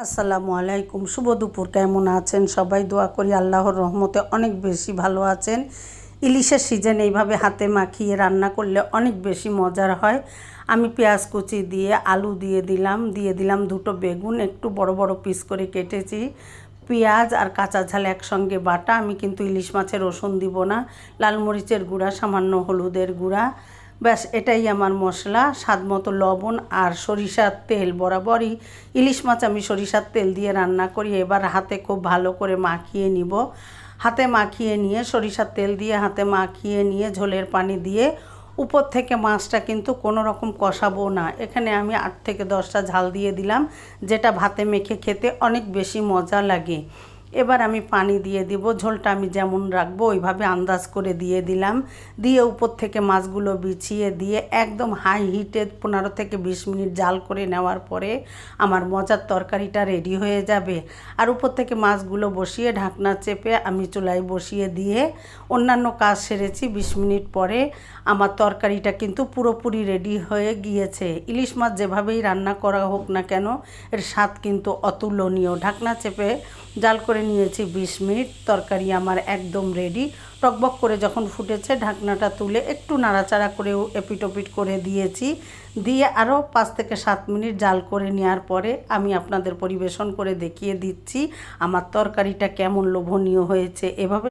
আসসালামু আলাইকুম, শুভ দুপুর। কেমন আছেন সবাই? দোয়া করি আল্লাহর রহমতে অনেক বেশি ভালো আছেন। ইলিশের সিজন এইভাবে হাতে মাখিয়ে রান্না করলে অনেক বেশি মজার হয়। আমি পেঁয়াজ কুচি দিয়ে আলু দিয়ে দিলাম দুটো বেগুন একটু বড় বড় পিস করে কেটেছি, পেঁয়াজ আর কাঁচা ঝাল একসঙ্গে বাটা। আমি কিন্তু ইলিশ মাছের রসুন দিব না, লাল মরিচের গুঁড়া, সামান্য হলুদের গুঁড়া, ব্যাস এটাই আমার মশলা। স্বাদ মতো লবণ আর সরিষার তেল। বরাবরই ইলিশ মাছ আমি সরিষার তেল দিয়ে রান্না করি। এবার হাতে খুব ভালো করে মাখিয়ে নিব। হাতে মাখিয়ে নিয়ে সরিষার তেল দিয়ে হাতে মাখিয়ে নিয়ে ঝোলের পানি দিয়ে উপর থেকে মাছটা কিন্তু কোনো রকম কষাবো না। এখানে আমি 8 থেকে 10টা ঝাল দিয়ে দিলাম, যেটা ভাতে মেখে খেতে অনেক বেশি মজা লাগে। এবার আমি পানি দিয়ে দিব। ঝোলটা আমি যেমন রাখবো ওইভাবে আন্দাজ করে দিয়ে দিলাম। দিয়ে উপর থেকে মাছগুলো বিছিয়ে দিয়ে একদম হাই হিটে 15 থেকে 20 মিনিট জাল করে নেওয়ার পরে আমার মজার তরকারিটা রেডি হয়ে যাবে। আর উপর থেকে মাছগুলো বসিয়ে ঢাকনা চেপে আমি চুলায় বসিয়ে দিয়ে অন্যান্য কাজ সেরেছি। 20 মিনিট পরে আমার তরকারিটা কিন্তু পুরোপুরি রেডি হয়ে গিয়েছে। ইলিশ মাছ যেভাবেই রান্না করা হোক না কেন, এর স্বাদ কিন্তু অতুলনীয়। ঢাকনা চেপে জাল করে নিয়েছি 20 মিনিট। তরকারি আমার একদম রেডি। টকবক করে যখন ফুটেছে ঢাকনাটা তুলে একটু নাড়াচাড়া করেও এপিটোপিট করে দিয়েছি। দিয়ে আরও 5 থেকে 7 মিনিট জাল করে নেওয়ার পরে আমি আপনাদের পরিবেশন করে দেখিয়ে দিচ্ছি আমার তরকারিটা কেমন লোভনীয় হয়েছে। এভাবে